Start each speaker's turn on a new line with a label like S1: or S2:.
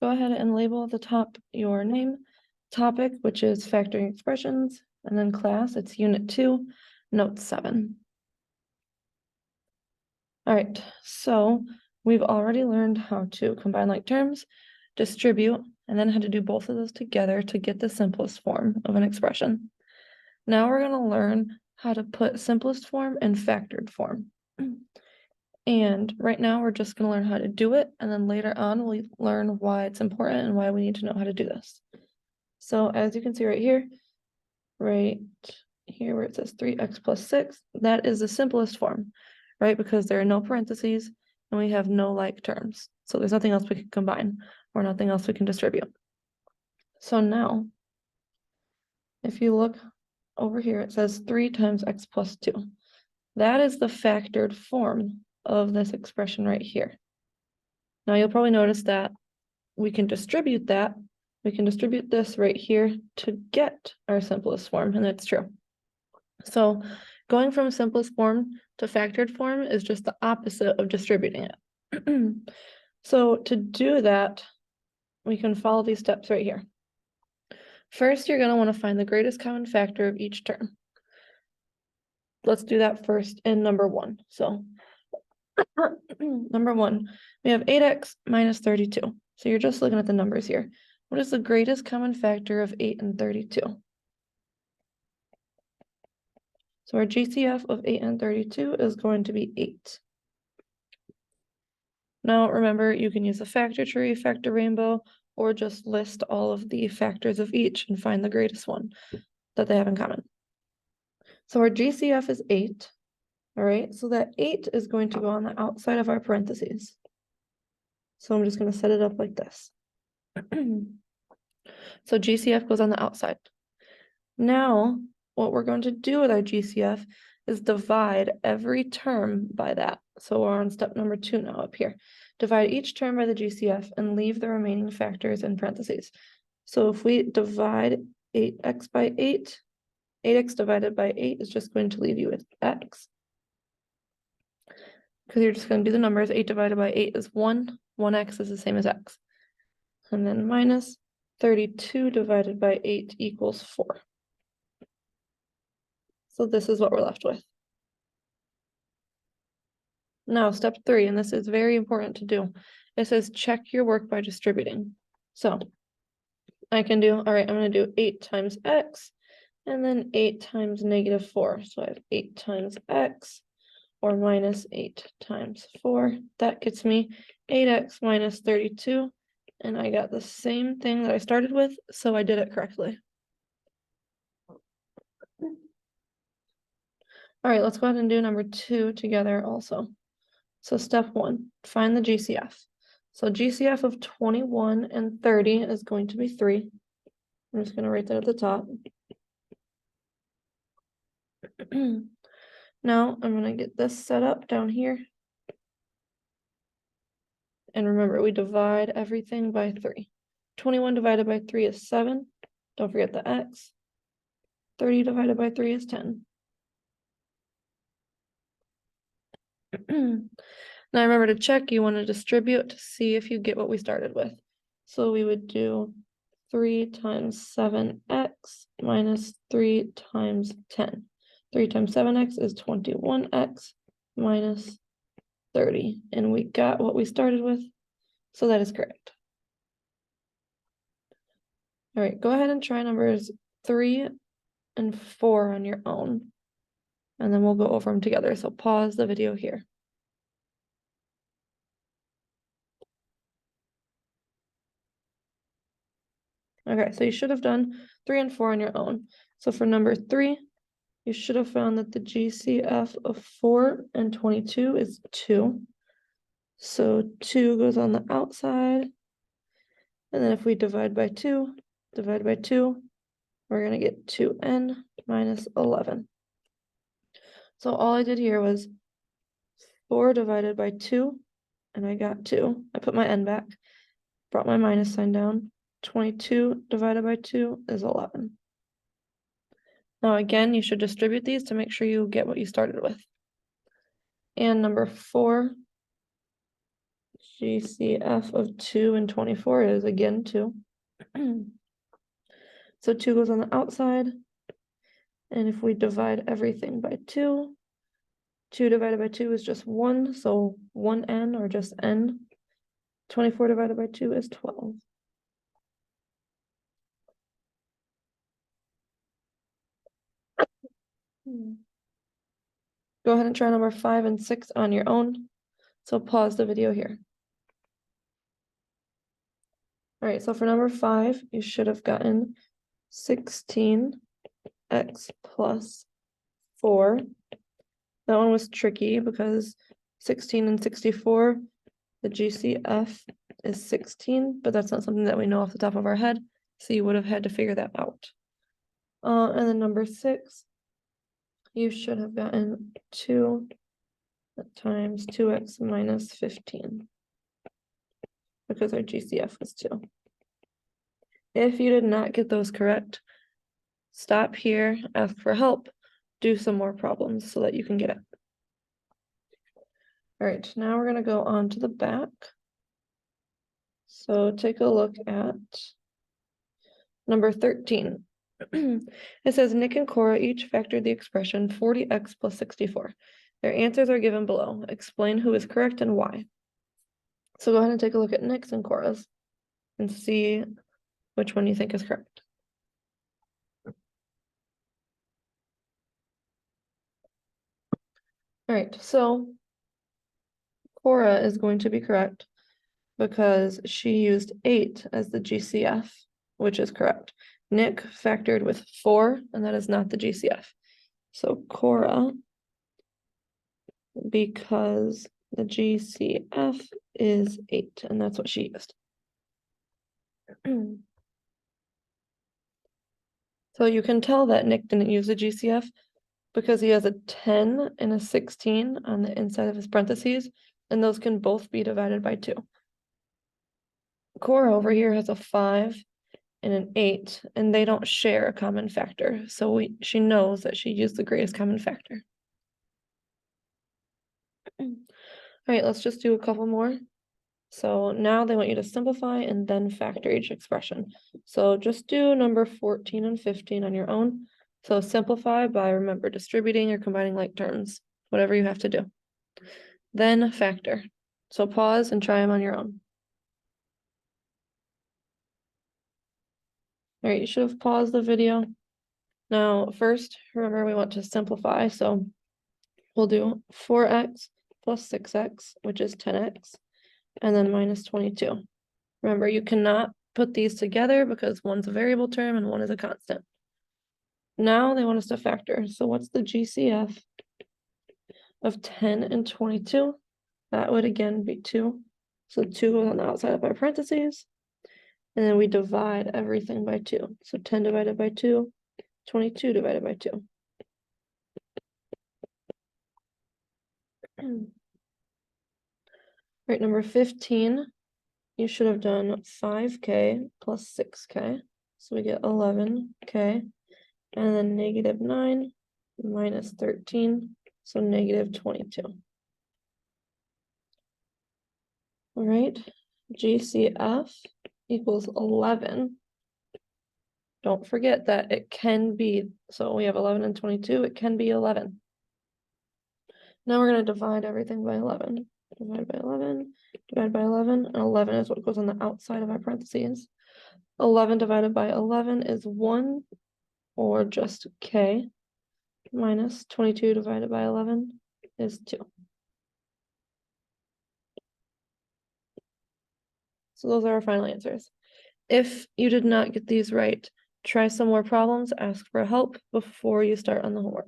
S1: go ahead and label at the top your name, topic, which is factoring expressions, and then class, it's Unit 2, Note 7. All right, so we've already learned how to combine like terms, distribute, and then how to do both of those together to get the simplest form of an expression. Now we're going to learn how to put simplest form and factored form. And right now we're just going to learn how to do it, and then later on we'll learn why it's important and why we need to know how to do this. So as you can see right here where it says 3x plus 6, that is the simplest form, right? Because there are no parentheses and we have no like terms. So there's nothing else we can combine or nothing else we can distribute. So now, if you look over here, it says 3 times x plus 2. That is the factored form of this expression right here. Now you'll probably notice that we can distribute that. We can distribute this right here to get our simplest form, and that's true. So going from simplest form to factored form is just the opposite of distributing it. So to do that, we can follow these steps right here. First, you're going to want to find the greatest common factor of each term. Let's do that first in number 1. So number 1, we have 8x minus 32. So you're just looking at the numbers here. What is the greatest common factor of 8 and 32? So our GCF of 8 and 32 is going to be 8. Now remember, you can use a factor tree, factor rainbow, or just list all of the factors of each and find the greatest one that they have in common. So our GCF is 8. All right, so that 8 is going to go on the outside of our parentheses. So I'm just going to set it up like this. So GCF goes on the outside. Now, what we're going to do with our GCF is divide every term by that. So we're on step number 2 now up here. Divide each term by the GCF and leave the remaining factors in parentheses. So if we divide 8x by 8, 8x divided by 8 is just going to leave you with x. Because you're just going to do the numbers. 8 divided by 8 is 1. 1x is the same as x. And then minus 32 divided by 8 equals 4. So this is what we're left with. Now, step 3, and this is very important to do. It says check your work by distributing. So I can do, all right, I'm going to do 8 times x, and then 8 times negative 4. So I have 8 times x, or minus 8 times 4. That gets me 8x minus 32. And I got the same thing that I started with, so I did it correctly. All right, let's go ahead and do number 2 together also. So step 1, find the GCF. So GCF of 21 and 30 is going to be 3. I'm just going to write that at the top. Now I'm going to get this set up down here. And remember, we divide everything by 3. 21 divided by 3 is 7. Don't forget the x. 30 divided by 3 is 10. Now remember, to check, you want to distribute to see if you get what we started with. So we would do 3 times 7x minus 3 times 10. 3 times 7x is 21x minus 30. And we got what we started with, so that is correct. All right, go ahead and try numbers 3 and 4 on your own. And then we'll go over them together. So pause the video here. Okay, so you should have done 3 and 4 on your own. So for number 3, you should have found that the GCF of 4 and 22 is 2. So 2 goes on the outside. And then if we divide by 2, we're going to get 2n minus 11. So all I did here was 4 divided by 2, and I got 2. I put my n back, brought my minus sign down. 22 divided by 2 is 11. Now again, you should distribute these to make sure you get what you started with. And number 4, GCF of 2 and 24 is again 2. So 2 goes on the outside. And if we divide everything by 2, 2 divided by 2 is just 1, so 1n or just n. 24 divided by 2 is 12. Go ahead and try number 5 and 6 on your own. So pause the video here. All right, so for number 5, you should have gotten 16x plus 4. That one was tricky because 16 and 64, the GCF is 16, but that's not something that we know off the top of our head. So you would have had to figure that out. And then number 6, you should have gotten 2 times 2x minus 15 because our GCF was 2. If you did not get those correct, stop here, ask for help, do some more problems so that you can get it. All right, now we're going to go on to the back. So take a look at number 13. It says Nick and Cora each factored the expression 40x plus 64. Their answers are given below. Explain who is correct and why. So go ahead and take a look at Nick's and Cora's and see which one you think is correct. All right, so Cora is going to be correct because she used 8 as the GCF, which is correct. Nick factored with 4, and that is not the GCF. So Cora, because the GCF is 8, and that's what she used. So you can tell that Nick didn't use the GCF because he has a 10 and a 16 on the inside of his parentheses, and those can both be divided by 2. Cora over here has a 5 and an 8, and they don't share a common factor. So she knows that she used the greatest common factor. All right, let's just do a couple more. So now they want you to simplify and then factor each expression. So just do number 14 and 15 on your own. So simplify by, remember, distributing or combining like terms, whatever you have to do. Then factor. So pause and try them on your own. All right, you should have paused the video. Now, first, remember we want to simplify. So we'll do 4x plus 6x, which is 10x, and then minus 22. Remember, you cannot put these together because one's a variable term and one is a constant. Now they want us to factor. So what's the GCF of 10 and 22? That would again be 2. So 2 goes on the outside of our parentheses. And then we divide everything by 2. So 10 divided by 2, 22 divided by 2. Right, number 15, you should have done 5k plus 6k. So we get 11k. And then negative 9 minus 13, so negative 22. All right, GCF equals 11. Don't forget that it can be, so we have 11 and 22, it can be 11. Now we're going to divide everything by 11. Divide by 11, divide by 11, and 11 is what goes on the outside of our parentheses. 11 divided by 11 is 1, or just k, minus 22 divided by 11 is 2. So those are our final answers. If you did not get these right, try some more problems, ask for help before you start on the homework.